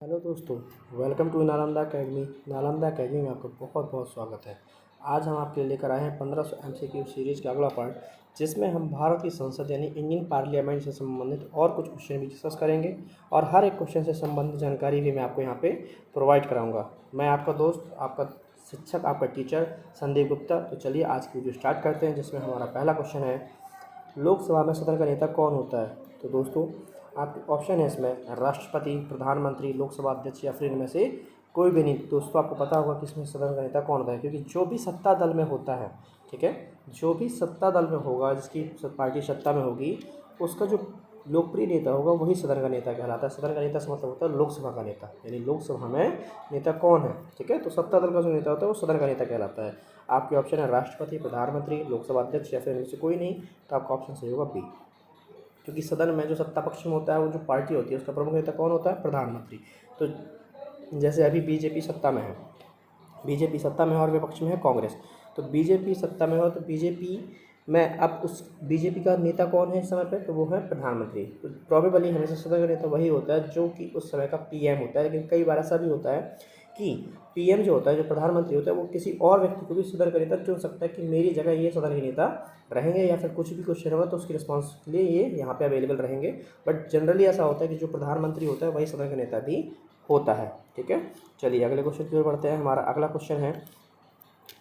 Hello दोस्तों, welcome to Nalanda academy. Nalanda academy में आपका बहुत बहुत स्वागत है। आज हम आपके लिए लेकर आए हैं 1500 MCQ सीरीज़ का अगला पार्ट, जिसमें हम भारत की संसद यानी इंडियन पार्लियामेंट से संबंधित और कुछ क्वेश्चन भी डिस्कस करेंगे और हर एक क्वेश्चन से संबंधित जानकारी भी मैं आपको यहाँ पे प्रोवाइड कराऊँगा। मैं आपका दोस्त, आपका शिक्षक, आपका टीचर संदीप गुप्ता। तो चलिए आज की वीडियो स्टार्ट करते हैं, जिसमें हमारा पहला क्वेश्चन है, लोकसभा में सदन का नेता कौन होता है। तो दोस्तों आपके ऑप्शन है इसमें राष्ट्रपति, प्रधानमंत्री, लोकसभा अध्यक्ष या फिर इनमें से कोई भी नहीं। दोस्तों आपको पता होगा कि इसमें सदन का नेता कौन होता है, क्योंकि जो भी सत्ता दल में होता है, ठीक है, जो भी सत्ता दल में होगा, जिसकी पार्टी सत्ता में होगी, उसका जो लोकप्रिय नेता होगा वही सदन का नेता कहलाता है। सदन का नेता से मतलब होता है लोकसभा का नेता, यानी लोकसभा में नेता कौन है, ठीक है। तो सत्ता दल का जो नेता होता है वो सदन का नेता कहलाता है। आपके ऑप्शन है राष्ट्रपति, प्रधानमंत्री, लोकसभा अध्यक्ष या फिर इनमें से कोई नहीं। तो आपका ऑप्शन सही होगा बी, क्योंकि सदन में जो सत्ता पक्ष में होता है वो जो पार्टी होती है उसका प्रमुख नेता कौन होता है, प्रधानमंत्री। तो जैसे अभी बीजेपी सत्ता में है, बीजेपी सत्ता में है और विपक्ष में है कांग्रेस। तो बीजेपी सत्ता में हो तो बीजेपी में अब उस बीजेपी का नेता कौन है इस समय पे, तो वो है प्रधानमंत्री। तो प्रॉबेबली हमेशा सदन का नेता वही होता है जो कि उस समय का पीएम होता है। लेकिन कई बार ऐसा भी होता है कि पीएम जो होता है, जो प्रधानमंत्री होता है, वो किसी और व्यक्ति को भी सदन का नेता चुन सकता है कि मेरी जगह ये सदन के नेता रहेंगे, या फिर कुछ भी क्वेश्चन होगा तो उसकी रिस्पॉन्स के लिए ये यहाँ पे अवेलेबल रहेंगे। बट जनरली ऐसा होता है कि जो प्रधानमंत्री होता है वही सदन का नेता भी होता है, ठीक है। चलिए अगले क्वेश्चन की ओर बढ़ते हैं। हमारा अगला क्वेश्चन है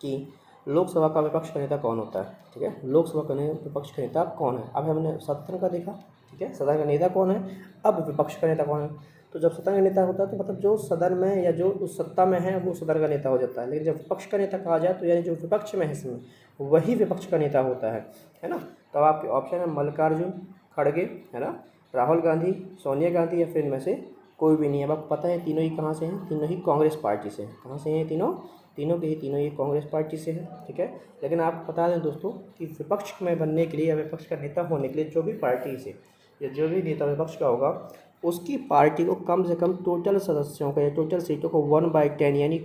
कि लोकसभा का विपक्ष का नेता कौन होता है, ठीक है। लोकसभा का विपक्ष का नेता कौन है। अब हमने सदन का देखा, ठीक है, सदन का नेता कौन है। अब विपक्ष का नेता कौन है। तो जब सदन का नेता होता है तो मतलब जो सदन में या जो उस सत्ता में है वो सदन का नेता हो जाता है। लेकिन जब विपक्ष का नेता कहा जाए तो यानी जो विपक्ष में है इसमें वही विपक्ष का नेता होता है ना। तो अब आपके ऑप्शन है मल्लिकार्जुन खड़गे, है ना, राहुल गांधी, सोनिया गांधी या फिर इनमें से कोई भी नहीं है। अब आपको पता है तीनों ही कहाँ से हैं, तीनों ही कांग्रेस पार्टी से हैं। कहाँ से हैं तीनों, तीनों के ही तीनों ही कांग्रेस पार्टी से हैं, ठीक है। लेकिन आपको बता दें दोस्तों कि विपक्ष में बनने के लिए या विपक्ष का नेता होने के लिए जो भी पार्टी से या जो भी नेता विपक्ष का होगा उसकी पार्टी को कम से कम टोटल सदस्यों का या टोटल सीटों को 1/10 यानी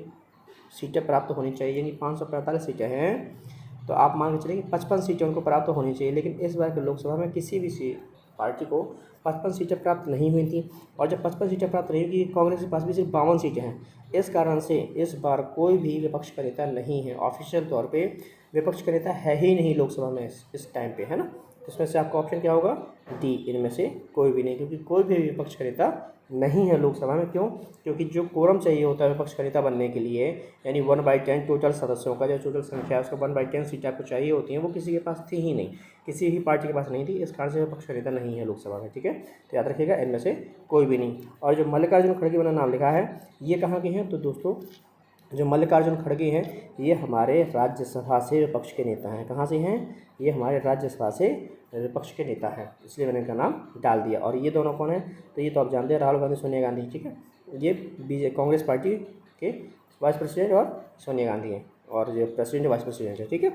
सीटें प्राप्त होनी चाहिए। यानी 545 सीटें हैं तो आप मान के चलिए कि 55 सीटें उनको प्राप्त होनी चाहिए। लेकिन इस बार के लोकसभा में किसी भी पार्टी को 55 सीटें प्राप्त नहीं हुई थी। और जब 55 सीटें प्राप्त नहीं हुई, कांग्रेस के पास भी सिर्फ 52 सीटें हैं। इस कारण से इस बार कोई भी विपक्ष का नेता नहीं है, ऑफिशियल तौर पे विपक्ष का नेता है ही नहीं लोकसभा में इस टाइम पे, है ना। तो इसमें से आपका ऑप्शन क्या होगा, डी, इनमें से कोई भी नहीं, क्योंकि कोई भी विपक्ष का नेता नहीं है लोकसभा में। क्यों, क्योंकि जो कोरम चाहिए होता है विपक्ष का नेता बनने के लिए, यानी 1/10 टोटल सदस्यों का जो टोटल संख्या है उसका 1/10 सीटें आपको चाहिए होती हैं, वो किसी के पास थी ही नहीं, किसी भी पार्टी के पास नहीं थी। इस कारण से विपक्ष का नेता नहीं है लोकसभा में, ठीक है। तो याद रखिएगा इनमें से कोई भी नहीं। और जो मल्लिकार्जुन खड़गे मैंने नाम लिखा है ये कहाँ के हैं, तो दोस्तों जो मल्लिकार्जुन खड़गे हैं ये हमारे राज्यसभा से विपक्ष के नेता हैं। कहाँ से हैं, ये हमारे राज्यसभा से विपक्ष के नेता हैं, इसलिए मैंने इनका नाम डाल दिया। और ये दोनों कौन है, तो ये तो आप जानते हैं, राहुल गांधी, सोनिया गांधी, ठीक है। ये कांग्रेस पार्टी के वाइस प्रेसिडेंट और सोनिया गांधी हैं, और ये प्रेसिडेंट वाइस प्रेसिडेंट है, ठीक है।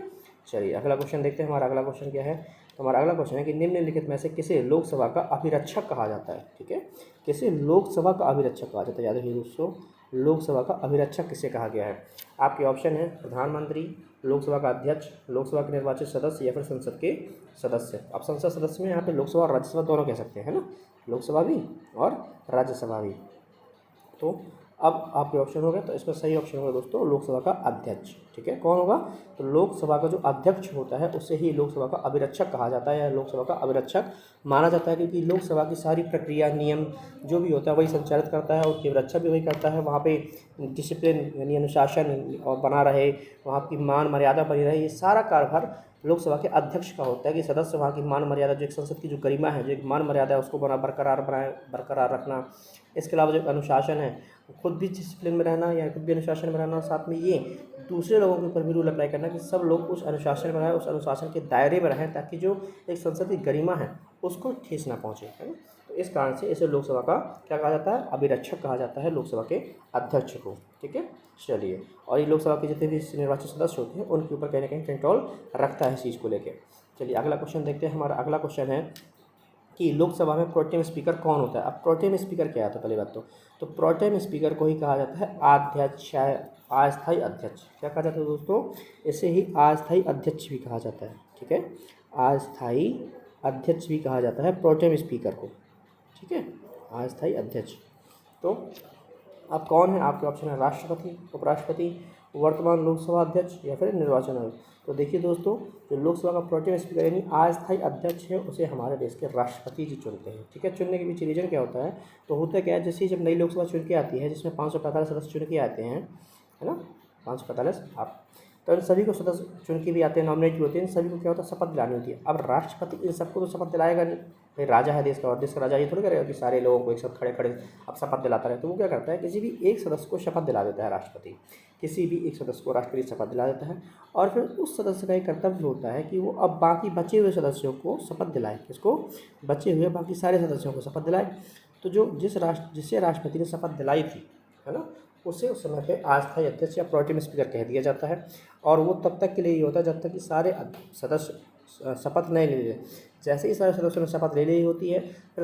चलिए अगला क्वेश्चन देखते हैं। हमारा अगला क्वेश्चन क्या है, तो हमारा अगला क्वेश्चन है कि निम्नलिखित में से किसे लोकसभा का अभिरक्षक कहा जाता है, ठीक है। किसे लोकसभा का अभिरक्षक कहा जाता है, याद रखिए दोस्तों, लोकसभा का अभिरक्षक किसे कहा गया है। आपके ऑप्शन है प्रधानमंत्री, लोकसभा का अध्यक्ष, लोकसभा के निर्वाचित सदस्य या फिर संसद के सदस्य। आप संसद सदस्य में यहाँ पे लोकसभा और राज्यसभा दोनों कह सकते हैं, है ना, लोकसभा भी और राज्यसभा भी। तो अब आपके ऑप्शन हो गए, तो इसमें सही ऑप्शन होगा दोस्तों लोकसभा का अध्यक्ष, ठीक है। कौन होगा, तो लोकसभा का जो अध्यक्ष होता है उसे ही लोकसभा का अभिरक्षक कहा जाता है या लोकसभा का अभिरक्षक माना जाता है, क्योंकि लोकसभा की सारी प्रक्रिया नियम जो भी होता है वही संचालित करता है, उसकी रक्षा भी वही करता है। वहाँ पे डिसिप्लिन यानी अनुशासन और बना रहे, वहाँ की मान मर्यादा बनी रहे, ये सारा कार्यभार लोकसभा के अध्यक्ष का होता है कि सदस्य वहाँ की मान मर्यादा, जो एक संसद की जो गरिमा है, जो एक मान मर्यादा है उसको बरकरार रखना। इसके अलावा जो अनुशासन है, खुद भी डिसिप्लिन में रहना या खुद भी अनुशासन में रहना, साथ में ये दूसरे लोगों के ऊपर भी रूल अप्लाई करना कि सब लोग उस अनुशासन में रहें, उस अनुशासन के दायरे में रहें, ताकि जो एक संसद की गरिमा है उसको ठेस ना पहुँचे, है ना। तो इस कारण से इसे लोकसभा का क्या कहा जाता है, अभिरक्षक कहा जाता है, लोकसभा के अध्यक्ष को, ठीक है। चलिए, और ये लोकसभा के जितने भी निर्वाचित सदस्य होते हैं उनके ऊपर कहीं ना कहीं कंट्रोल रखता है इस चीज़ को लेकर। चलिए अगला क्वेश्चन देखते हैं। हमारा अगला क्वेश्चन है कि लोकसभा में प्रोटेम स्पीकर कौन होता है। अब प्रोटेम स्पीकर क्या आता है, पहली बात तो प्रोटेम स्पीकर को ही कहा जाता है अध्यक्ष, अस्थायी अध्यक्ष। क्या कहा जाता है दोस्तों, इसे ही अस्थायी अध्यक्ष भी कहा जाता है, ठीक है। अस्थायी अध्यक्ष भी कहा जाता है प्रोटेम स्पीकर को, ठीक है, अस्थायी अध्यक्ष। तो अब कौन है? आपके ऑप्शन है राष्ट्रपति, उपराष्ट्रपति, वर्तमान लोकसभा अध्यक्ष या फिर निर्वाचन आयोग। तो देखिए दोस्तों, जो लोकसभा का प्रोटेम स्पीकर यानी अस्थायी अध्यक्ष है, उसे हमारे देश के राष्ट्रपति जी चुनते हैं। ठीक है, चुनने के पीछे रीजन क्या होता है? तो होता क्या है, जैसे जब नई लोकसभा चुन के आती है, जिसमें 545 सदस्य चुन के आते हैं, है ना, 545 आप, तो इन सभी को सदस्य चुन के भी आते हैं, नॉमिनेट भी होते हैं, इन सभी को क्या होता है? शपथ दिलानी होती है। अब राष्ट्रपति इन सबको तो शपथ दिलाएगा नहीं, भाई राजा है देश का, और देश का राजा ये थोड़ी करेगा कि सारे लोगों को एक साथ खड़े खड़े अब शपथ दिलाता रहे। तो वो क्या करता है, किसी भी एक सदस्य को शपथ दिला देता है राष्ट्रपति, किसी भी एक सदस्य को राष्ट्रपति शपथ दिला देता है। और फिर उस सदस्य का एक कर्तव्य होता है कि वो अब बाकी बचे हुए सदस्यों को शपथ दिलाए। किसको? बचे हुए बाकी सारे सदस्यों को शपथ दिलाए। तो जो जिसे राष्ट्रपति ने शपथ दिलाई थी, है ना, उसे उस समय पे अस्थायी अध्यक्ष या प्रोटेम स्पीकर कह दिया जाता है। और वो तब तक के लिए ही होता है जब तक कि सारे सदस्य शपथ नहीं ले लेते। जैसे ही सारे सदस्यों ने शपथ ले ली होती है, फिर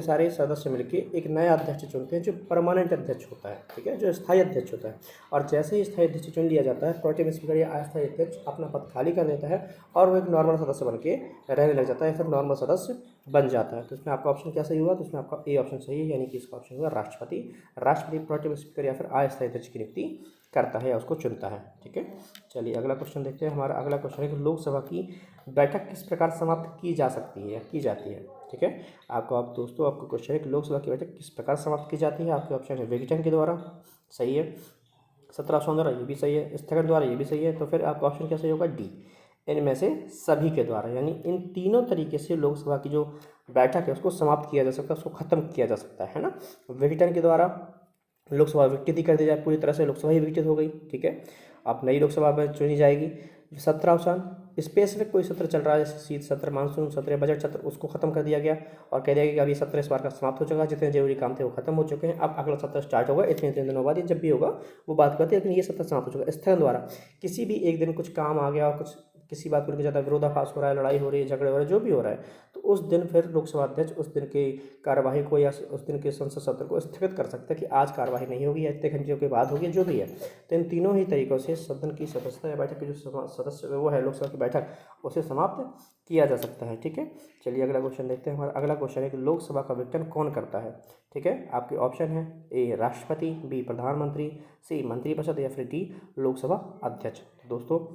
सारे सदस्य मिलकर एक नया अध्यक्ष चुनते हैं, जो परमानेंट अध्यक्ष होता है। ठीक है, जो स्थायी अध्यक्ष होता है। और जैसे ही स्थायी अध्यक्ष चुन लिया जाता है, प्रोटेम स्पीकर या अस्थायी अध्यक्ष अपना पद खाली कर देता है और वो एक नॉर्मल सदस्य बन के रहने लग जाता है, फिर नॉर्मल सदस्य बन जाता है। तो इसमें आपका ऑप्शन क्या सही हुआ? तो इसमें आपका ए ऑप्शन सही है, यानी कि इसका ऑप्शन हुआ राष्ट्रपति। राष्ट्रपति प्रोटेम स्पीकर या फिर अस्थायी अध्यक्ष की नियुक्ति करता है या उसको चुनता है। ठीक है, चलिए अगला क्वेश्चन देखते हैं। हमारा अगला क्वेश्चन है कि लोकसभा की बैठक किस प्रकार समाप्त की जा सकती है या की जाती है। ठीक है, दोस्तों आपको क्वेश्चन है कि लोकसभा की बैठक किस प्रकार समाप्त की जाती है। आपके ऑप्शन है विघटन के द्वारा, सही है, सत्रावसान द्वारा, ये भी सही है, स्थगन द्वारा, ये भी सही है। तो फिर आपका ऑप्शन क्या सही होगा? डी, इनमें से सभी के द्वारा। यानी इन तीनों तरीके से लोकसभा की जो बैठक है उसको समाप्त किया जा सकता है, उसको खत्म किया जा सकता है ना। विघटन के द्वारा लोकसभा विघटित ही कर दी जाए, पूरी तरह से लोकसभा ही विघटित हो गई। ठीक है, अब नई लोकसभा में चुनी जाएगी। सत्रावसान, स्पेसिफिक कोई सत्र चल रहा है, जैसे शीत सत्र, मानसून सत्र, बजट सत्र, उसको खत्म कर दिया गया और कह दिया गया कि अब ये सत्र इस बार का समाप्त हो चुका है, जितने जरूरी काम थे वो खत्म हो चुके हैं, अब अगला सत्र स्टार्ट होगा इतने इतने दिनों बाद, ये जब भी होगा वो बात करते हैं, लेकिन ये सत्र समाप्त हो चुका है। स्थगन द्वारा, किसी भी एक दिन कुछ काम आ गया और कुछ किसी बात को लेकर ज़्यादा विरोधाभास हो रहा है, लड़ाई हो रही है, झगड़े हो रहे हैं, जो भी हो रहा है, तो उस दिन फिर लोकसभा अध्यक्ष उस दिन की कार्यवाही को या उस दिन के संसद सत्र को स्थगित कर सकते हैं कि आज कार्यवाही नहीं होगी या इतने घंटे के बाद होगी, जो भी है। तो इन तीनों ही तरीक़ों से सदन की सदस्यता या बैठक की जो सदस्य वो है लोकसभा की बैठक, उसे समाप्त किया जा सकता है। ठीक है, चलिए अगला क्वेश्चन देखते हैं। हमारा अगला क्वेश्चन है कि लोकसभा का विघटन कौन करता है। ठीक है, आपके ऑप्शन है ए राष्ट्रपति, बी प्रधानमंत्री, सी मंत्रिपरिषद या फिर डी लोकसभा अध्यक्ष। दोस्तों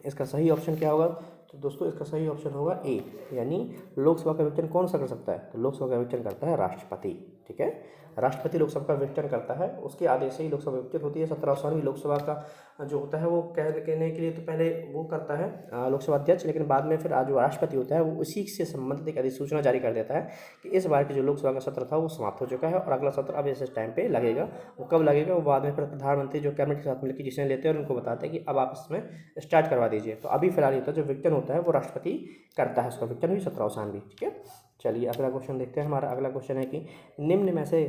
इसका सही ऑप्शन क्या होगा? तो दोस्तों इसका सही ऑप्शन होगा ए, यानी लोकसभा का विघटन कौन सा कर सकता है? तो लोकसभा का विघटन करता है राष्ट्रपति। ठीक है, राष्ट्रपति लोकसभा का विघटन करता है, उसके आदेश से ही लोकसभा विघटित होती है। 17 लोकसभा का जो होता है वो कहने के लिए तो पहले वो करता है लोकसभा अध्यक्ष, लेकिन बाद में फिर जो राष्ट्रपति होता है वो उसी से संबंधित एक अधिसूचना जारी कर देता है कि इस बार की जो लोकसभा का सत्र था वो समाप्त हो चुका है और अगला सत्र अब इस टाइम पे लगेगा। वो कब लगेगा? वो बाद में फिर प्रधानमंत्री जो कैबिनेट के साथ मिलकर डिसीजन लेते हैं और उनको बताते हैं कि अब आप इसमें स्टार्ट करवा दीजिए। तो अभी फिलहाल होता है जो विघटन होता है वो राष्ट्रपति करता है, उसका विघटन भी 17 भी। ठीक है, चलिए अगला क्वेश्चन देखते हैं। हमारा अगला क्वेश्चन है कि निम्न में से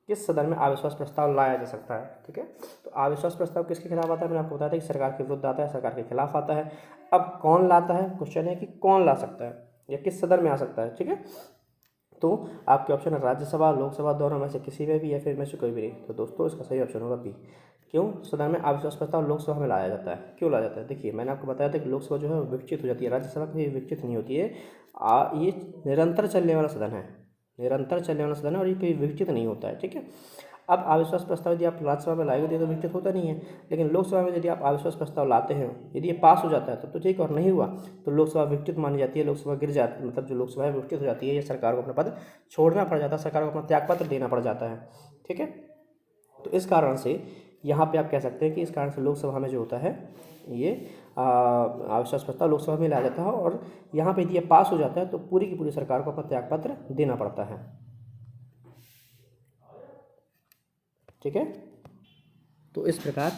किस सदन में अविश्वास प्रस्ताव लाया जा सकता है। ठीक है, तो अविश्वास प्रस्ताव किसके खिलाफ आता है? मैंने आपको बताया था कि सरकार के विरुद्ध आता है, सरकार के खिलाफ आता है। अब कौन लाता है? क्वेश्चन है कि कौन ला सकता है या किस सदन में आ सकता है। ठीक है, तो आपके ऑप्शन है राज्यसभा, लोकसभा, दोनों में से किसी में भी या फिर में से कोई भी नहीं। तो दोस्तों इसका सही ऑप्शन होगा बी। क्यों सदन में अविश्वास प्रस्ताव लोकसभा में लाया जाता है? क्यों लाया जाता है? देखिए मैंने आपको बताया था कि लोकसभा जो है वो विकसित हो जाती है, राज्यसभा कभी विकसित नहीं होती है। ये निरंतर चलने वाला सदन है, निरंतर चलने वाला सदन है और ये कभी विकसित नहीं होता है। ठीक है, अब अविश्वास प्रस्ताव यदि आप राज्यसभा में लाएंगे तो विकसित होता नहीं है, लेकिन लोकसभा में यदि आप अविश्वास प्रस्ताव लाते हैं, यदि ये पास हो जाता है तब तो ठीक, और नहीं हुआ तो लोकसभा विकसित मानी जाती है, लोकसभा गिर जाती, मतलब जो लोकसभा है विकसित हो जाती है या सरकार को अपना पद छोड़ना पड़ जाता है, सरकार को अपना त्यागपत्र देना पड़ जाता है। ठीक है, तो इस कारण से यहाँ पे आप कह सकते हैं कि इस कारण से लोकसभा में जो होता है ये अविश्वास प्रस्ताव लोकसभा में लाया जाता है और यहाँ पे यदि ये पास हो जाता है तो पूरी की पूरी सरकार को अपना त्यागपत्र देना पड़ता है। ठीक है, तो इस प्रकार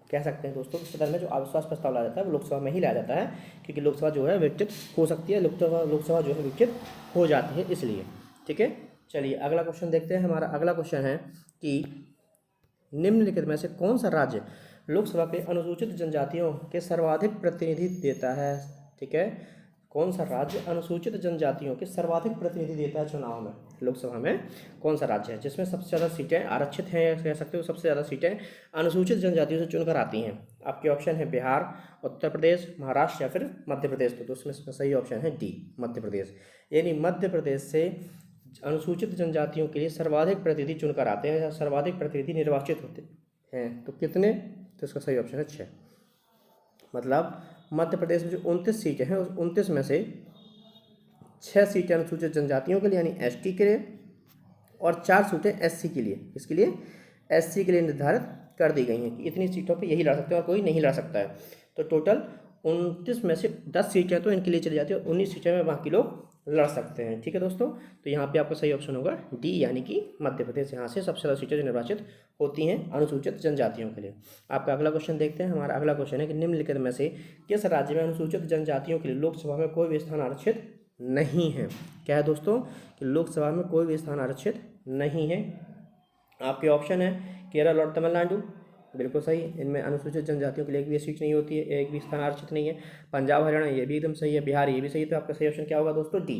कह सकते हैं दोस्तों सदन में जो अविश्वास प्रस्ताव लाया जाता है वो लोकसभा में ही लाया जाता है, क्योंकि लोकसभा जो है विकसित हो सकती है, लोकसभा जो है विकसित हो जाती है इसलिए। ठीक है, चलिए अगला क्वेश्चन देखते हैं। हमारा अगला क्वेश्चन है कि निम्नलिखित में से कौन सा राज्य लोकसभा के अनुसूचित जनजातियों के सर्वाधिक प्रतिनिधित्व देता है। ठीक है, कौन सा राज्य अनुसूचित जनजातियों के सर्वाधिक प्रतिनिधि देता है चुनाव में, लोकसभा में कौन सा राज्य है जिसमें सबसे ज़्यादा सीटें आरक्षित हैं, कह सकते हो सबसे ज़्यादा सीटें अनुसूचित जनजातियों से चुनकर आती हैं। आपके ऑप्शन है बिहार, उत्तर प्रदेश, महाराष्ट्र या फिर मध्य प्रदेश। तो उसमें सही ऑप्शन है डी, मध्य प्रदेश। यानी मध्य प्रदेश से अनुसूचित जनजातियों के लिए सर्वाधिक प्रतिनिधि चुनकर आते हैं या सर्वाधिक प्रतिनिधि निर्वाचित होते हैं, तो कितने? तो इसका सही ऑप्शन है 6। मतलब मध्य प्रदेश में जो 29 सीटें हैं, उस 29 में से 6 सीटें अनुसूचित जनजातियों के लिए यानी एसटी के लिए और 4 सीटें एससी के लिए, इसके लिए एससी के लिए निर्धारित कर दी गई हैं कि इतनी सीटों पे यही लड़ सकते हैं और कोई नहीं लड़ सकता है। तो टोटल 29 में से 10 सीटें तो इनके लिए चली जाती है और 19 सीटें में बाकी लोग लड़ सकते हैं। ठीक है दोस्तों, तो यहाँ पे आपका सही ऑप्शन होगा डी यानी कि मध्य प्रदेश। यहाँ से सबसे ज़्यादा सीटें जो निर्वाचित होती हैं अनुसूचित जनजातियों के लिए। आपका अगला क्वेश्चन देखते हैं। हमारा अगला क्वेश्चन है कि निम्नलिखित में से किस राज्य में अनुसूचित जनजातियों के लिए लोकसभा में कोई भी स्थान आरक्षित नहीं है? क्या है दोस्तों कि लोकसभा में कोई भी स्थान आरक्षित नहीं है। आपके ऑप्शन है केरल और तमिलनाडु, बिल्कुल सही। इनमें अनुसूचित जनजातियों के लिए एक भी सीट नहीं होती है, एक भी स्थान आरक्षित नहीं है। पंजाब हरियाणा ये भी एकदम सही है, बिहार ये भी सही है। तो आपका सही ऑप्शन क्या होगा दोस्तों? डी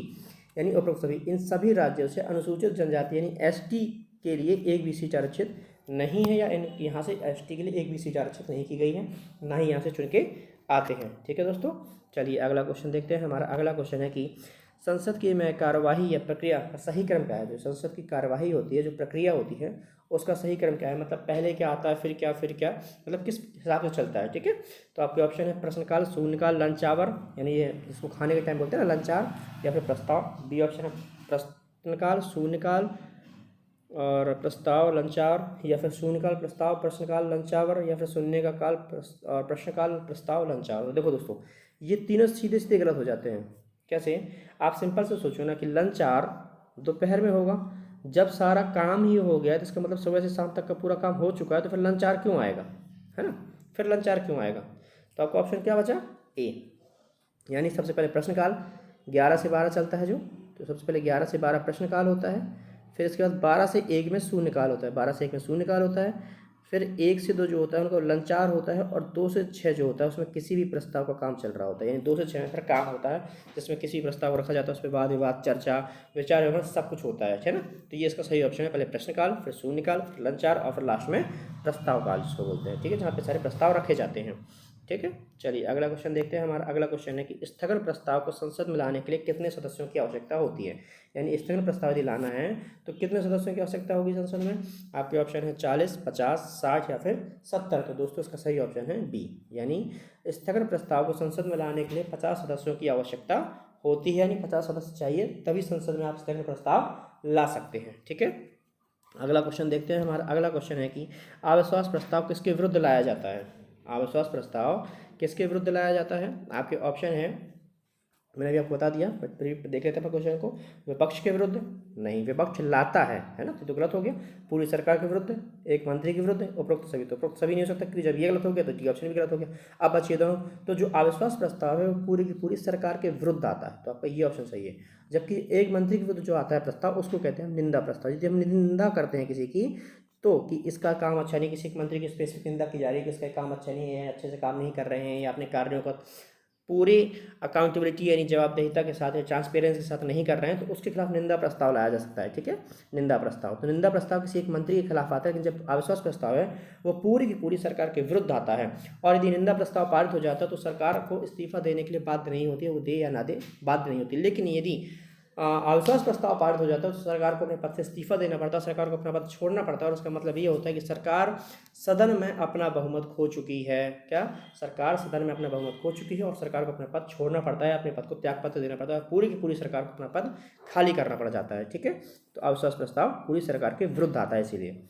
यानी उपरोक्त सभी। इन सभी राज्यों से अनुसूचित जनजाति यानी एसटी के लिए एक भी सीट आरक्षित नहीं है, या इन यहाँ से एसटी के लिए एक भी सीट आरक्षित नहीं की गई है, ना ही यहाँ से चुन के आते हैं। ठीक है दोस्तों, चलिए अगला क्वेश्चन देखते हैं। हमारा अगला क्वेश्चन है कि संसद की में कार्यवाही या प्रक्रिया का सही क्रम क्या है? जो संसद की कार्यवाही होती है, जो प्रक्रिया होती है, उसका सही क्रम क्या है? मतलब पहले क्या आता है, फिर क्या, मतलब किस हिसाब से चलता है। ठीक है, तो आपके ऑप्शन है प्रश्नकाल, शून्यकाल, लंच आवर यानी ये इसको खाने के टाइम बोलते हैं ना, लंच आवर, या फिर प्रस्ताव। बी ऑप्शन है प्रश्नकाल, शून्यकाल और प्रस्ताव, लंच आवर, या फिर शून्यकाल, प्रस्ताव, प्रश्नकाल, लंच आवर, या फिर शून्य का काल और प्रश्नकाल, प्रस्ताव, लंच आवर। देखो दोस्तों, ये तीनों सीधे सीधे गलत हो जाते हैं। कैसे? आप सिंपल से सोचो ना कि लंच आवर दोपहर में होगा, जब सारा काम ही हो गया तो इसका मतलब सुबह से शाम तक का पूरा काम हो चुका है, तो फिर लंच आवर क्यों आएगा, है ना? फिर लंच आवर क्यों आएगा? तो आपका ऑप्शन क्या बचा? ए, यानी सबसे पहले प्रश्नकाल 11 से 12 चलता है जो, तो सबसे पहले 11 से 12 प्रश्नकाल होता है, फिर इसके बाद 12 से 1 में शून्यकाल होता है, 12 से 1 में शून्यकाल होता है, फिर 1 से 2 जो होता है उनको लंच आवर होता है, और 2 से 6 जो होता है उसमें किसी भी प्रस्ताव का काम चल रहा होता है। यानी 2 से 6 में फिर काम होता है जिसमें किसी भी प्रस्ताव को रखा जाता है, उस पर वाद विवाद, चर्चा, विचार विमर्श सब कुछ होता है ना? तो ये इसका सही ऑप्शन है। पहले प्रश्नकाल, फिर शून्यकाल, फिर लंच आवर और फिर लास्ट में प्रस्ताव काल जिसको बोलते हैं। ठीक है, जहाँ पे सारे प्रस्ताव रखे जाते हैं। ठीक है, चलिए अगला क्वेश्चन देखते हैं। हमारा अगला क्वेश्चन है कि स्थगन प्रस्ताव को संसद में लाने के लिए कितने सदस्यों की आवश्यकता होती है? यानी स्थगन प्रस्ताव यदि लाना है तो कितने सदस्यों की आवश्यकता होगी संसद में? आपके ऑप्शन है 40, 50, 60 या फिर 70। तो दोस्तों इसका सही ऑप्शन है बी, यानी स्थगन प्रस्ताव को संसद में लाने के लिए 50 सदस्यों की आवश्यकता होती है, यानी 50 सदस्य चाहिए तभी संसद में आप स्थगन प्रस्ताव ला सकते हैं। ठीक है, अगला क्वेश्चन देखते हैं। हमारा अगला क्वेश्चन है कि अविश्वास प्रस्ताव किसके विरुद्ध लाया जाता है? अविश्वास प्रस्ताव किसके विरुद्ध लाया जाता है? आपके ऑप्शन है, मैंने अभी आपको बता दिया, बट फिर देख लेते हैं क्वेश्चन को। विपक्ष के विरुद्ध नहीं, विपक्ष लाता है ना, तो गलत हो गया। पूरी सरकार के विरुद्ध, एक मंत्री के विरुद्ध, उपरोक्त सभी। तो उपरोक्त सभी नहीं हो सकता क्योंकि जब ये गलत हो गया तो डी ऑप्शन भी गलत हो गया। अब बचिए दोनों। तो जो अविश्वास प्रस्ताव है वो पूरी की पूरी सरकार के विरुद्ध आता है, तो आपका ये ऑप्शन सही है। जबकि एक मंत्री के विरुद्ध जो आता है प्रस्ताव उसको कहते हैं निंदा प्रस्ताव। यदि हम निंदा करते हैं किसी की, तो कि इसका काम अच्छा नहीं, किसी मंत्री की स्पेसिफिक निंदा की जा रही है कि इसका काम अच्छा नहीं है, अच्छे से काम नहीं कर रहे हैं, या अपने कार्यों का पूरी अकाउंटेबिलिटी यानी जवाबदेहिता के साथ या ट्रांसपेरेंसी के साथ नहीं कर रहे हैं, तो उसके खिलाफ निंदा प्रस्ताव लाया जा सकता है। ठीक है, निंदा प्रस्ताव। तो निंदा प्रस्ताव किसी एक मंत्री के खिलाफ आता है, लेकिन जब अविश्वास प्रस्ताव है वो पूरी की पूरी सरकार के विरुद्ध आता है, और यदि निंदा प्रस्ताव पारित हो जाता है तो सरकार को इस्तीफा देने के लिए बाध्य नहीं होती है, वो दे या ना दे बाध्य नहीं होती। लेकिन यदि अविश्वास प्रस्ताव पारित हो जाता है तो सरकार को अपने पद से इस्तीफा देना पड़ता है, सरकार को अपना पद छोड़ना पड़ता है, और उसका मतलब ये होता है कि सरकार सदन में अपना बहुमत खो चुकी है। क्या? सरकार सदन में अपना बहुमत खो चुकी है और सरकार को अपना पद छोड़ना पड़ता है, अपने पद को त्यागपत्र देना पड़ता है, पूरी की पूरी सरकार को अपना पद खाली करना पड़ जाता है। ठीक है, तो अविश्वास प्रस्ताव पूरी सरकार के विरुद्ध आता है इसीलिए,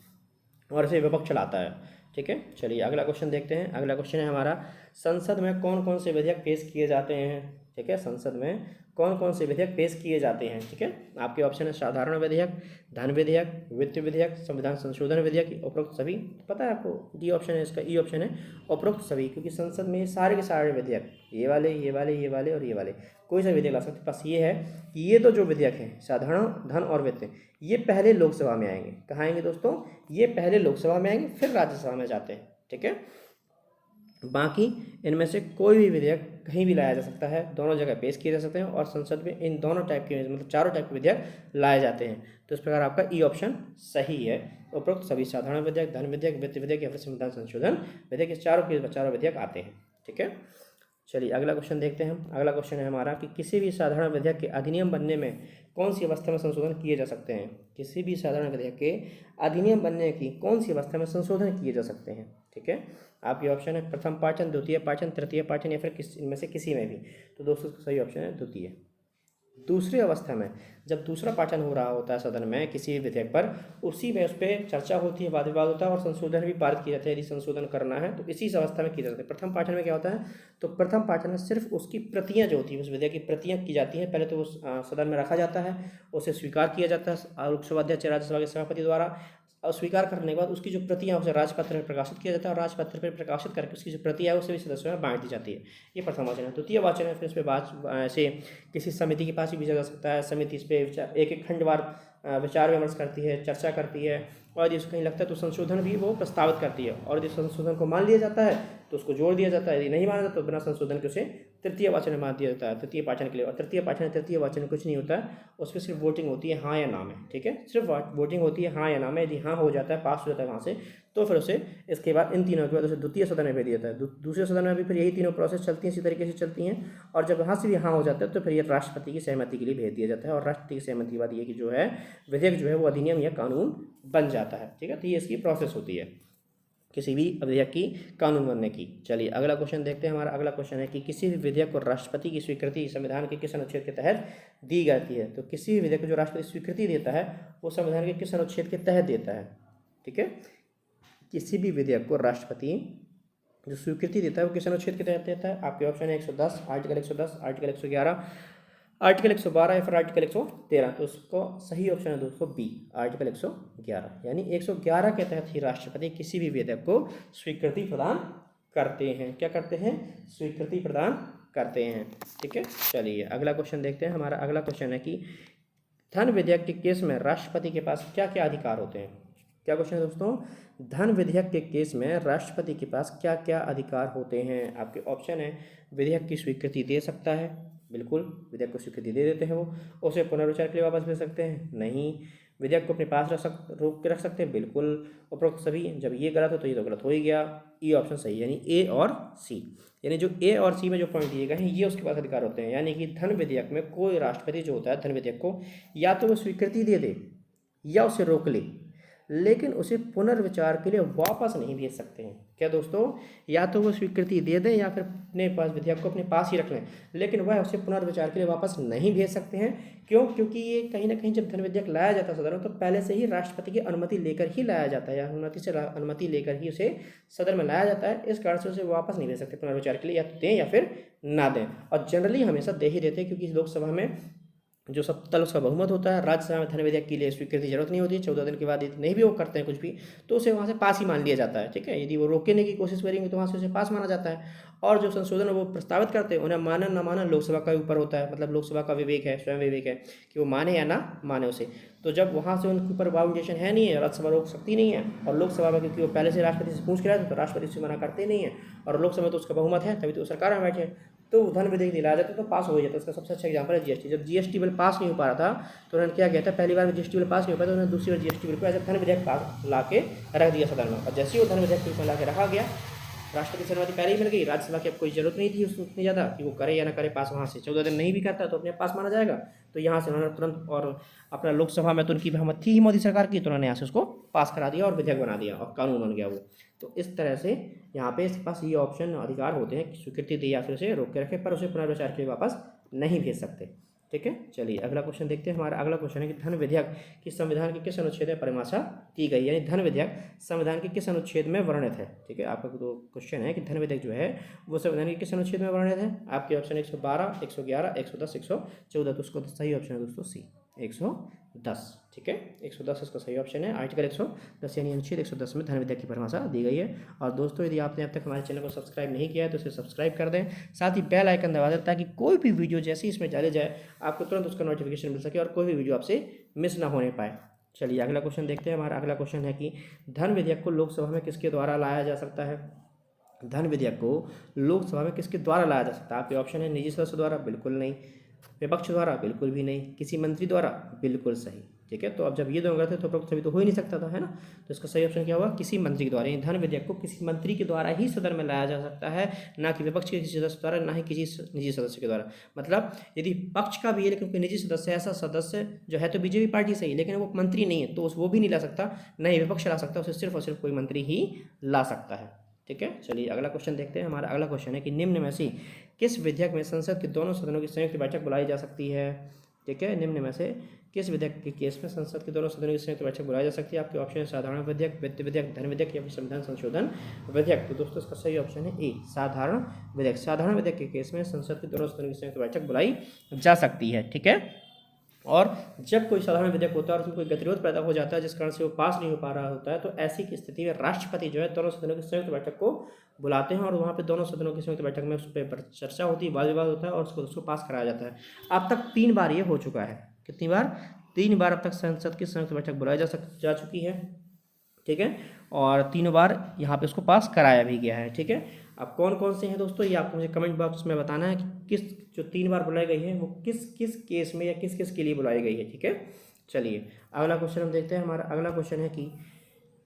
और इसे विपक्ष लाता है। ठीक है, चलिए अगला क्वेश्चन देखते हैं। अगला क्वेश्चन है हमारा, संसद में कौन कौन से विधेयक पेश किए जाते हैं? ठीक है, संसद में कौन कौन से विधेयक पेश किए जाते हैं? ठीक है, आपके ऑप्शन है साधारण विधेयक, धन विधेयक, वित्त विधेयक, संविधान संशोधन विधेयक, उपरोक्त सभी। पता है आपको, डी ऑप्शन है इसका, ई ऑप्शन है उपरोक्त सभी, क्योंकि संसद में सारे के सारे विधेयक, ये वाले, ये वाले, ये वाले और ये वाले, कोई सा विधेयक ला सकते। बस ये है कि ये तो जो विधेयक हैं साधारण, धन और वित्त, ये पहले लोकसभा में आएंगे। कहाँ आएंगे दोस्तों? ये पहले लोकसभा में आएंगे, फिर राज्यसभा में जाते हैं। ठीक है, बाकी इनमें से कोई भी विधेयक कहीं भी लाया जा सकता है, दोनों जगह पेश किए जा सकते हैं, और संसद में इन दोनों टाइप के मतलब चारों टाइप के विधेयक लाए जाते हैं। तो इस प्रकार आपका ई ऑप्शन सही है। उपरोक्त सभी साधारण विधेयक, धन विधेयक, वित्त विधेयक या फिर संविधान संशोधन विधेयक, इस चारों के चारों विधेयक आते हैं। ठीक है, चलिए अगला क्वेश्चन देखते हैं हम। अगला क्वेश्चन है हमारा कि किसी भी साधारण विधेयक के अधिनियम बनने में कौन सी अवस्था में संशोधन किए जा सकते हैं। किसी भी साधारण विधेयक के अधिनियम बनने की कौन सी अवस्था में संशोधन किए जा सकते हैं। ठीक है, आपके ऑप्शन है प्रथम पाचन, द्वितीय पाचन, तृतीय पाचन या फिर इनमें से किसी में भी। तो दोस्तों सही ऑप्शन है द्वितीय। दूसरी अवस्था में जब दूसरा पाचन हो रहा होता है सदन में किसी भी विधेयक पर, उसी में उस पर चर्चा होती है, वाद विवाद होता है और संशोधन भी पारित किया जाता है। यदि संशोधन करना है तो इसी अवस्था में किया जाता है। प्रथम पाचन में क्या होता है, तो प्रथम पाचन में सिर्फ उसकी प्रतियां जो होती है, उस विधेयक की प्रतियां की जाती हैं। पहले तो उस सदन में रखा जाता है, उसे स्वीकार किया जाता है लोकसभा अध्यक्ष राज्यसभा के सभापति द्वारा, और स्वीकार करने के बाद उसकी जो प्रतियां उसे राजपत्र में प्रकाशित किया जाता है और राजपत्र पर प्रकाशित करके उसकी जो प्रतियां है उसे भी सदस्यों में बांट दी जाती है। ये प्रथम वाचन है। द्वितीय वाचन है, फिर इस पर बात ऐसे किसी समिति के पास भी भेजा जा सकता है। समिति इस पर एक एक खंडवार विचार विमर्श करती है, चर्चा करती है, और यदि उसको कहीं लगता है तो संशोधन भी वो प्रस्तावित करती है, और यदि संशोधन को मान लिया जाता है तो उसको जोड़ दिया जाता है, यदि नहीं माना जाता तो बिना संशोधन के उसे तृतीय वाचन में मान दिया जाता है, तृतीय पाचन के लिए। और तृतीय वाचन में कुछ नहीं होता है, उस पर सिर्फ वोटिंग होती है हाँ या ना में। ठीक है, सिर्फ वोटिंग होती है हाँ या ना में। यदि हाँ हो जाता है, पास हो जाता है वहाँ से, तो फिर उसे इसके बाद इन तीनों के बाद उसे द्वितीय सदन में भेज दिया जाता है। दूसरे सदन में भी फिर यही तीनों प्रोसेस चलती हैं, इसी तरीके से चलती हैं। और जब वहाँ से भी हाँ हो जाता है तो फिर ये राष्ट्रपति की सहमति के लिए भेज दिया जाता है, और राष्ट्रपति की सहमति के बाद ये कि जो है विधेयक जो है वो अधिनियम या कानून बन जाता है। ठीक है, तो ये इसकी प्रोसेस होती है किसी भी विधेयक की कानून बनने की। चलिए अगला क्वेश्चन देखते हैं। हमारा अगला क्वेश्चन है कि किसी भी विधेयक को राष्ट्रपति की स्वीकृति संविधान के किस अनुच्छेद के तहत दी जाती है। तो किसी भी विधेयक को जो राष्ट्रपति स्वीकृति देता है वो संविधान के किस अनुच्छेद के तहत देता है। ठीक है, किसी भी विधेयक को राष्ट्रपति जो स्वीकृति देता है वो किस अनुच्छेद के तहत देता है। आपके ऑप्शन है 110, आर्टिकल 110, आर्टिकल 111, आर्टिकल 112 या फिर आर्टिकल 113। तो उसको सही ऑप्शन है दोस्तों बी, आर्टिकल 111। यानी 111 के तहत ही राष्ट्रपति किसी भी विधेयक को स्वीकृति प्रदान करते हैं। क्या करते हैं, स्वीकृति प्रदान करते हैं। ठीक है, चलिए अगला क्वेश्चन देखते हैं। हमारा अगला क्वेश्चन है कि धन विधेयक के केस में राष्ट्रपति के पास क्या क्या अधिकार होते हैं। क्या क्वेश्चन है दोस्तों, धन विधेयक के केस में राष्ट्रपति के पास क्या क्या अधिकार होते हैं। आपके ऑप्शन है विधेयक की स्वीकृति दे सकता है, बिल्कुल विधेयक को स्वीकृति दे देते हैं वो। उसे पुनर्विचार के लिए वापस भेज सकते हैं, नहीं। विधेयक को अपने पास रोक के रख सकते हैं, बिल्कुल उपरोक्त सभी। जब ये गलत हो तो ये तो गलत हो ही गया, ये ऑप्शन सही, यानी ए और सी। यानी जो ए और सी में जो पॉइंट दिए गए हैं ये उसके पास अधिकार होते हैं। यानी कि धन विधेयक में कोई राष्ट्रपति जो होता है धन विधेयक को या तो वो स्वीकृति दे दे या उसे रोक ले, लेकिन उसे पुनर्विचार के लिए वापस नहीं भेज सकते हैं। क्या दोस्तों, या तो वो स्वीकृति दे दें या फिर अपने पास विधेयक को अपने पास ही रख लें, लेकिन वह उसे पुनर्विचार के लिए वापस नहीं भेज सकते हैं। क्यों, क्योंकि ये कहीं ना कहीं जब धन विधेयक लाया जाता है सदन में तो पहले से ही राष्ट्रपति की अनुमति लेकर ही लाया जाता है, या अनुमति लेकर ही उसे सदन में लाया जाता है। इस कारण से उसे वापस नहीं भेज सकते पुनर्विचार के लिए, या तो दें या फिर ना दें। और जनरली हमेशा दे ही देते हैं, क्योंकि लोकसभा में जो सत्ता उसका बहुमत होता है, राज्यसभा में धन विधेयक के लिए स्वीकृति जरूरत नहीं होती। 14 दिन के बाद यदि नहीं भी वो करते हैं कुछ भी तो उसे वहाँ से पास ही मान लिया जाता है। ठीक है, यदि वो रोकने की कोशिश करेंगे तो वहाँ से उसे पास माना जाता है। और जो संशोधन वो प्रस्तावित करते हैं उन्हें माना ना माना लोकसभा का ऊपर होता है, मतलब लोकसभा का विवेक है, स्वयं विवेक है कि वो माने या ना माने उसे। तो जब वहाँ से उनके ऊपर बाउंडेशन है नहीं है, राज्यसभा रोक सकती नहीं है, और लोकसभा में क्योंकि वो पहले से राष्ट्रपति से पूछ के रहे थे तो राष्ट्रपति से मना करते नहीं है, और लोकसभा में तो उसका बहुमत है तभी तो सरकार में बैठे, तो धन विधेयक दिलाया जाता है तो पास हो जाता है। इसका सबसे अच्छा एग्जांपल है जीएसटी। जब जीएसटी बिल पास नहीं हो पा रहा था तो उन्होंने क्या किया था, पहली बार में जीएसटी बिल पास नहीं हो पाया तो उन्होंने दूसरी बार जीएसटी बिल को ऐसे धन विधेयक पास ला के रख दिया सदन में, और जैसे ही वो धन विधेयक बिल में ला के रखा गया, राष्ट्रपति से अनुमति पहले ही मिल गई, राज्यसभा की अब कोई जरूरत नहीं थी उतनी ज़्यादा कि वो करे या ना करे पास। वहाँ से 14 दिन नहीं भी करता तो अपने पास माना जाएगा। तो यहाँ से उन्होंने तुरंत, और अपना लोकसभा में तो उनकी बहुमत थी ही मोदी सरकार की, तो उन्होंने यहाँ से उसको पास करा दिया और विधेयक बना दिया और कानून बन गया वो। तो इस तरह से यहाँ पे इसके पास ये ऑप्शन अधिकार होते हैं कि स्वीकृति दे या फिर उसे रोक के रखे, पर उसे पुनर्विचार के लिए वापस नहीं भेज सकते। ठीक है, चलिए अगला क्वेश्श्चन देखते हैं। हमारा अगला क्वेश्चन है कि धन विधेयक की संविधान के किस अनुच्छेद में परिभाषा की गई, यानी धन विधेयक संविधान के किस अनुच्छेद में वर्णित है। ठीक है, आपका तो क्वेश्चन है कि धन विधेयक जो है वो संविधान के किस अनुच्छेद में वर्णित है। आपके ऑप्शन 112, 111, 110, 114। तो उसको सही ऑप्शन है दोस्तों सी, 110। ठीक है, 110 इसका सही ऑप्शन है। आर्टिकल 110 यानी अनुच्छेद 110 में धन विधेयक की परिभाषा दी गई है। और दोस्तों यदि आपने अब तक हमारे चैनल को सब्सक्राइब नहीं किया है तो इसे सब्सक्राइब कर दें, साथ ही बेल आइकन दबा दें ताकि कोई भी वीडियो जैसे इसमें डाले जाए आपको तुरंत उसका नोटिफिकेशन मिल सके और कोई भी वीडियो आपसे मिस ना होने पाए। चलिए अगला क्वेश्चन देखते हैं। हमारा अगला क्वेश्चन है कि धन विधेयक को लोकसभा में किसके द्वारा लाया जा सकता है। धन विधेयक को लोकसभा में किसके द्वारा लाया जा सकता है। आपके ऑप्शन है निजी सदस्य द्वारा, बिल्कुल नहीं। विपक्ष द्वारा, बिल्कुल भी नहीं। किसी मंत्री द्वारा, बिल्कुल सही। ठीक है। तो अब जब ये दोनों गलत है तो उपरोक्त सभी तो हो ही नहीं सकता था, है ना। तो इसका सही ऑप्शन क्या हुआ, किसी मंत्री के द्वारा, यानी धन विधेयक को किसी मंत्री के द्वारा ही सदन में लाया जा सकता है, ना कि विपक्ष के किसी सदस्य द्वारा, ना ही किसी निजी सदस्य के द्वारा। मतलब यदि पक्ष का भी है लेकिन कोई निजी सदस्य, ऐसा सदस्य जो है तो बीजेपी पार्टी से ही लेकिन वो मंत्री नहीं है, तो वो भी नहीं ला सकता, ना ही विपक्ष ला सकता, उसे सिर्फ और सिर्फ कोई मंत्री ही ला सकता है। ठीक है, चलिए अगला क्वेश्चन देखते हैं। हमारा अगला क्वेश्चन है कि निम्न में से किस विधेयक में संसद के दोनों सदनों की संयुक्त बैठक बुलाई जा सकती है। ठीक है, निम्न में से किस विधेयक के केस में संसद के दोनों सदनों की संयुक्त बैठक बुलाई जा सकती है। आपके ऑप्शन है साधारण विधेयक, वित्त विधेयक, धन विधेयक या फिर संविधान संशोधन विधेयक। तो दोस्तों इसका सही ऑप्शन है ए, साधारण विधेयक। साधारण विधेयक के केस में संसद के दोनों सदनों की संयुक्त बैठक बुलाई जा सकती है। ठीक है, और जब कोई साधारण विधेयक होता है और उसमें कोई गतिरोध पैदा हो जाता है जिस कारण से वो पास नहीं हो पा रहा होता है, तो ऐसी की स्थिति में राष्ट्रपति जो है दोनों सदनों की संयुक्त बैठक को बुलाते हैं और वहाँ पे दोनों सदनों की संयुक्त बैठक में उस पर चर्चा होती है, वाद विवाद होता है और उसको पास कराया जाता है। अब तक 3 बार ये हो चुका है। कितनी बार? 3 बार अब तक संसद की संयुक्त बैठक बुलाई जा चुकी है। ठीक है, और 3 बार यहाँ पे उसको पास कराया भी गया है। ठीक है, अब कौन कौन से हैं दोस्तों, ये आपको मुझे कमेंट बॉक्स में बताना है कि किस जो 3 बार बुलाई गई है वो किस किस केस में या किस किस के लिए बुलाई गई है। ठीक है, चलिए अगला क्वेश्चन हम देखते हैं। हमारा अगला क्वेश्चन है कि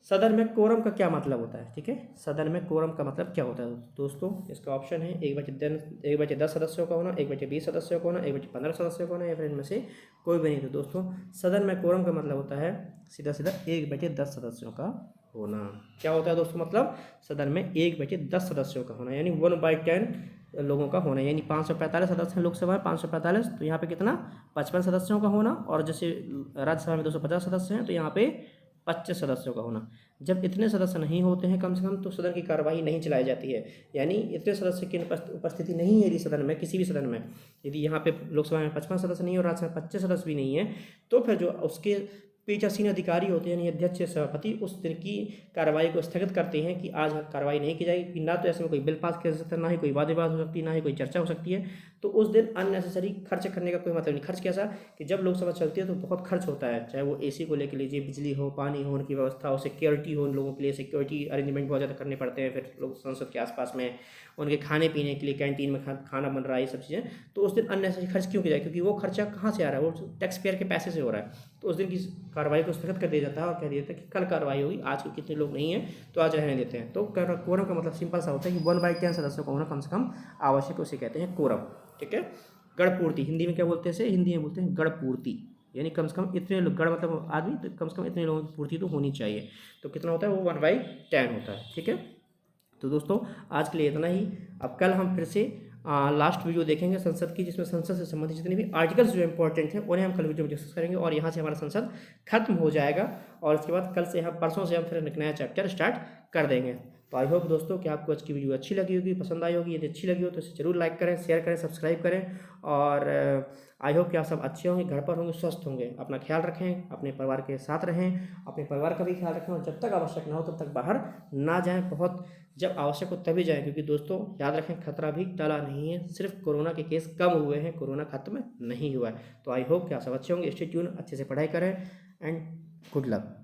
सदन में कोरम का क्या मतलब होता है। ठीक है, सदन में कोरम का मतलब क्या होता है दोस्तों। इसका ऑप्शन है 1/10 सदस्यों का होना, 1/20 सदस्यों का होना, 1/15 सदस्यों का होना, या फिर इनमें से कोई भी नहीं। तो दोस्तों सदन में कोरम का मतलब होता है सीधा सीधा 1/10 सदस्यों का होना। क्या होता है दोस्तों, मतलब सदन में 1/10 सदस्यों का होना, यानी 1/10 लोगों का होना, यानी 545 सदस्य हैं लोकसभा में, 545, तो यहाँ पे कितना 55 सदस्यों का होना, और जैसे राज्यसभा में 250 सदस्य हैं तो यहाँ पे 25 सदस्यों का होना। जब इतने सदस्य नहीं होते हैं कम से कम, तो सदन की कार्यवाही नहीं चलाई जाती है, यानी इतने सदस्य की उपस्थिति नहीं है यदि सदन में, किसी भी सदन में, यदि यहाँ पे लोकसभा में 55 सदस्य नहीं है और राज्यसभा में 25 सदस्य भी नहीं है, तो फिर जो उसके पीठासीन अधिकारी होते हैं यानी अध्यक्ष सभापति उस दिन की कार्रवाई को स्थगित करते हैं कि आज कार्रवाई नहीं की जाएगी। ना तो ऐसे में कोई बिल पास किया जा सकता है, ना ही कोई वाद विवाद हो सकती है, ना ही कोई चर्चा हो सकती है। तो उस दिन अननेसेसरी खर्च करने का कोई मतलब नहीं। खर्च कैसा कि जब लोकसभा चलती है तो बहुत खर्च होता है, चाहे वो एसी को लेकर लीजिए, बिजली हो, पानी हो, उनकी व्यवस्था हो, सिक्योरिटी हो, उन लोगों के लिए सिक्योरिटी अरेंजमेंट बहुत ज़्यादा करने पड़ते हैं। फिर लोग संसद के आसपास में उनके खाने पीने के लिए कैंटीन में खाना बन रहा है, ये सब चीज़ें। तो उस दिन अननेसेसरी खर्च क्यों किया जाए, क्योंकि वो खर्चा कहाँ से आ रहा है, वो टैक्स पेयर के पैसे से हो रहा है। तो उस दिन की कार्रवाई को स्थगित कर दिया जाता है और कह दिया जाता है कि कल कार्रवाई होगी, आज के कितने लोग नहीं हैं तो आज रहने देते हैं। तो कोरम का मतलब सिंपल सा होता है कि 1/10 सदस्यों का होना कम से कम आवश्यक, उसे कहते हैं कोरम। ठीक है, गणपूर्ति हिंदी में क्या बोलते हैं इसे, हिंदी में बोलते हैं गणपूर्ति, यानी कम से कम इतने लोग, गण मतलब आदमी, तो कम से कम इतने लोगों की पूर्ति तो होनी चाहिए। तो कितना होता है वो 1/10 होता है। ठीक है, तो दोस्तों आज के लिए इतना ही। अब कल हम फिर से लास्ट वीडियो देखेंगे संसद की, जिसमें संसद से संबंधित जितने भी आर्टिकल्स जो इंपॉर्टेंट हैं उन्हें हम कल वीडियो में डिस्कस करेंगे, और यहाँ से हमारा संसद खत्म हो जाएगा, और इसके बाद कल से हम परसों से हम फिर एक नया चैप्टर स्टार्ट कर देंगे। तो आई होप दोस्तों कि आपको आज की वीडियो अच्छी लगी होगी, पसंद आई होगी। यदि अच्छी लगी हो तो इसे जरूर लाइक करें, शेयर करें, सब्सक्राइब करें, और आई होप कि आप सब अच्छे होंगे, घर पर होंगे, स्वस्थ होंगे। अपना ख्याल रखें, अपने परिवार के साथ रहें, अपने परिवार का भी ख्याल रखें, और जब तक आवश्यक ना हो तब तक बाहर ना जाएं। बहुत जब आवश्यक हो तभी जाएं, क्योंकि दोस्तों याद रखें खतरा भी टला नहीं है, सिर्फ कोरोना के केस कम हुए हैं, कोरोना खत्म नहीं हुआ है। तो आई होप कि आप सब अच्छे होंगे। स्टे ट्यून, अच्छे से पढ़ाई करें, एंड गुड लक।